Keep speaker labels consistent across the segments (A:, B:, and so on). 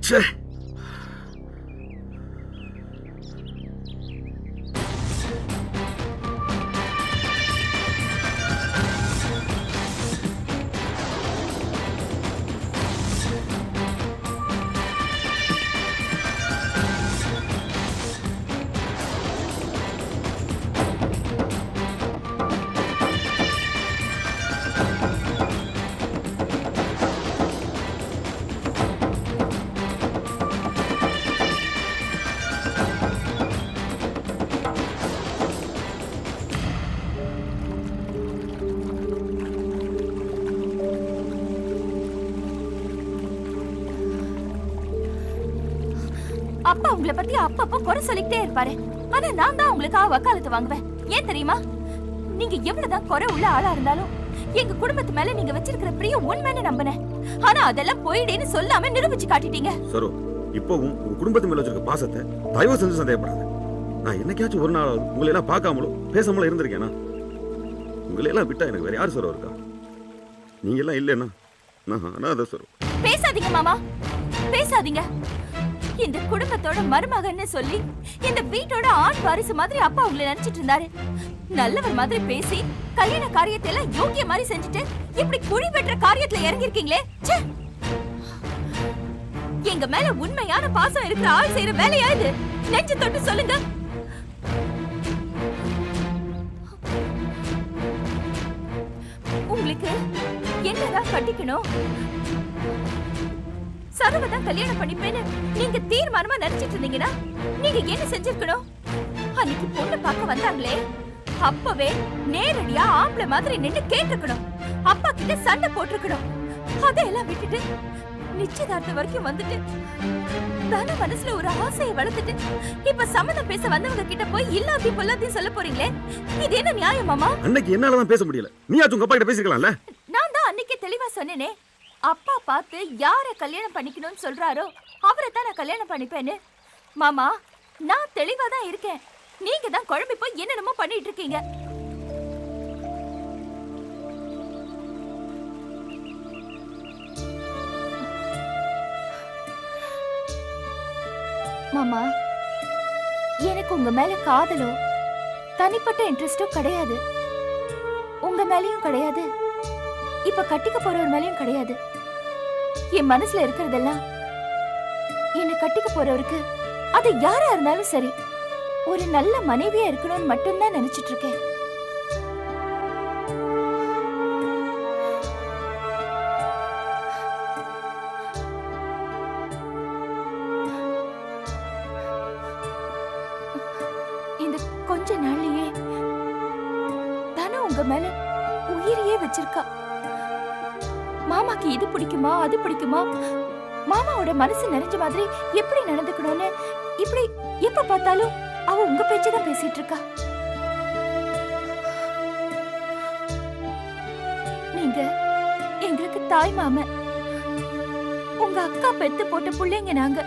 A: அப்பா உங்களை பத்தி அப்பப்போ குறை சொல்லிக்கிட்டே இருப்பாரு. ஆனா நான் தான் உங்களுக்காக வக்காலத்து வாங்குவேன். ஏன் தெரியுமா? நீங்க எவ்வளவுதான் குறை உள்ள ஆளா இருந்தாலும் எங்க குடும்பத்து மேல நீங்க வச்சிருக்கிற பிரியம் உண்மைன்னு நம்பினேன். ஆனா அதெல்லாம் போயிடேன்னு சொல்லாம நிரூபிச்சு காட்டிட்டீங்க.
B: சரோ, இப்பவும் உங்க குடும்பத்து மேல வச்சிருக்க பாசத்தை தயவு செஞ்சு சந்தேகப்படாத. நான் என்னைக்காச்சும் ஒரு நாள் உங்களை எல்லாம் பார்க்காமலோ பேசாமலோ இருந்திருக்கேனா? உங்களை எல்லாம் விட்டா எனக்கு வேற யார் சரோ இருக்கா? நீங்க எல்லாம் இல்லைன்னா நான் அனாதை சரோ.
A: பேசாதீங்க மாமா, பேசாதீங்க. இந்த குடும்பத்தோட மருமகன்னு சொல்லி இந்த வீட்டோட ஆண் வாரிசு மாதிரி அப்பா உங்களை நினைச்சிட்டு இருந்தாரு. நல்லவர் மாதிரி பேசி கல்யாண காரியத்தை எல்லாம் யோகிய மாதிரி செஞ்சுட்டு இப்படி குழி வெட்டுற காரியத்துல இறங்கிருக்கீங்களே. எங்க மேல உண்மையான பாசம் இருக்கிற ஆள் செய்யற வேலையா இது? நெஞ்சு தொட்டு சொல்லுங்க. உங்களுக்கு என்னதான் கட்டிக்கணும்? சரவதான் கல்யாணம் பண்ணிப்பேன்னு நீங்க தீர்மானமா நினைச்சிட்டு இருந்தீங்கன்னா நீங்க என்ன செஞ்சிருக்கணும்? அன்னைக்கு பொண்ணு பார்க்க வந்தாங்களே, அப்பவே நேரடியா ஆம்பளை மாதிரி நின்னு கேட்டிருக்கணும். அப்பா கிட்ட சண்டை போட்டிருக்கணும். அதையெல்லாம் விட்டுட்டு நிச்சயதார்த்தம் வரைக்கும் வந்துட்டு தன மனசுல ஒரு ஆசையை வளர்த்துட்டு இப்ப சம்மதம் பேச வந்தவங்க கிட்ட போய் இல்லாதி பொல்லாதையும் சொல்ல போறீங்களே, இது என்ன நியாயமாமா?
B: அன்னைக்கு என்னாலதான் பேச முடியல. நீயாச்சும் உங்க அப்பா கிட்ட பேசிக்கலாம்ல.
A: நான் தான் அன்னைக்கு தெளிவா சொன்னேனே, அப்பா பார்த்து யார கல்யாணம் பண்ணிக்கணும்னு சொல்றாரோ அவரை தான் நான் கல்யாணம் பண்ணிப்பேன்னு. மாமா, நான் தெளிவா தான் இருக்கேன். நீங்க தான் குழம்பி போய் என்னென்னமோ பண்ணிட்டு இருக்கீங்க. மாமா, எனக்கு உங்க மேல காதலோ தனிப்பட்ட இன்ட்ரெஸ்டோ கிடையாது. உங்க மேலயும் கிடையாது, இப்ப கட்டிக்க போறவர் மேலயும் கிடையாது. என் மனசுல இருக்கிறதெல்லாம் என்ன கட்டிக்க போறவருக்கு அது யாரா இருந்தாலும் சரி ஒரு நல்ல மனைவியா இருக்கணும்னு மட்டும்தான் நினைச்சிட்டு இருக்கேன். இந்த கொஞ்ச நாள்லயே தானே உங்க மேல உயிரையே வச்சிருக்கா. மாமாக்கு இது பிடிக்குமா அது பிடிக்குமா, மாமாவோட மனசு நிறைஞ்ச மாதிரி எப்படி நடந்துக்கணும்னு இப்படி எப்ப பார்த்தாலும் அவ உங்க பேச்சதான் பேசிட்டு இருக்கா. நீங்க எங்களுக்கு தாய் மாம, உங்க அக்கா பெத்து போட்ட பிள்ளைங்க நாங்க.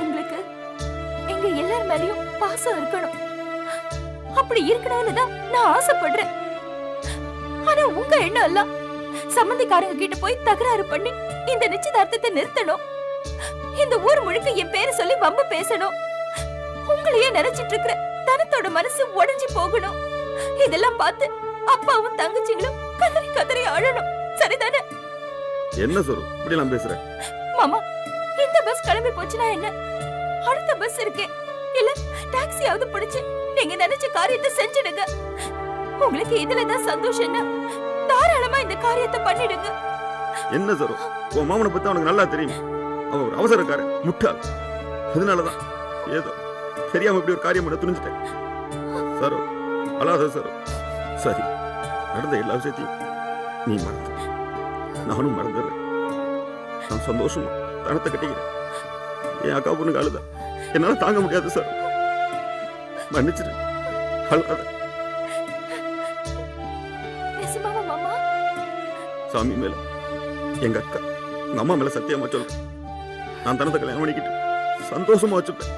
A: உங்களுக்கு எங்க எல்லார் மேலயும் பாசம் இருக்கணும். அப்படி இருக்கணும்னு தான் நான் ஆசைப்படுறேன். ஆனா உங்க எண்ணம் எல்லாம் சம்பந்திக்காரங்க கிட்ட போய் தகராறு பண்ணி இந்த நிச்சயதார்த்தத்தை நிறுத்தணும். இந்த ஊர் முழுக்க என் பேரை சொல்லி வம்பு பேசணும். உங்களையே நினைச்சிட்டு இருக்கிற தனத்தோட மனசு உடைஞ்சு போகணும். இதெல்லாம் பார்த்து அப்பாவும் தங்கச்சிங்களும் கதறி கதறி அழணும். சரிதானே?
B: என்ன சொல்லு இப்படி எல்லாம் பேசுற?
A: மாமா, இந்த பஸ் கிளம்பி போச்சுன்னா என்ன, அடுத்த பஸ் இருக்கே, இல்ல டாக்ஸியாவது பிடிச்சு நீங்க நினைச்ச காரியத்தை செஞ்சிடுங்க. உங்களுக்கு இதுலதான் சந்தோஷம்னா தாராளமா இந்த காரியத்தை பண்ணிடுங்க.
B: என்ன சரோ, உன் மாமனை பத்தி அவனுக்கு நல்லா தெரியும். அவன் ஒரு அவசரக்காரன், முட்டாள். அதனாலதான் ஏதோ தெரியாம இப்படி ஒரு காரியம் பண்ண துணிஞ்சிட்டேன். சரோ, அழாத சரோ. சரி, நடந்த எல்லா விஷயத்தையும் நீ மறந்து, நானும் மறந்துடுறேன். நான் சந்தோஷமா தனத்தை கட்டிக்கிறேன். என் அக்கா பொண்ணுக்கு அழுத என்னால தாங்க முடியாது சார். மன்னிச்சிரு, அழாத. சாமி மேல, எங்க அக்கா, எங்க அம்மா மேல சத்தியமா சொல்றேன். நான் தனத்தை கல்யாணம் பண்ணிக்கிட்டு சந்தோஷமா வச்சுப்பேன்.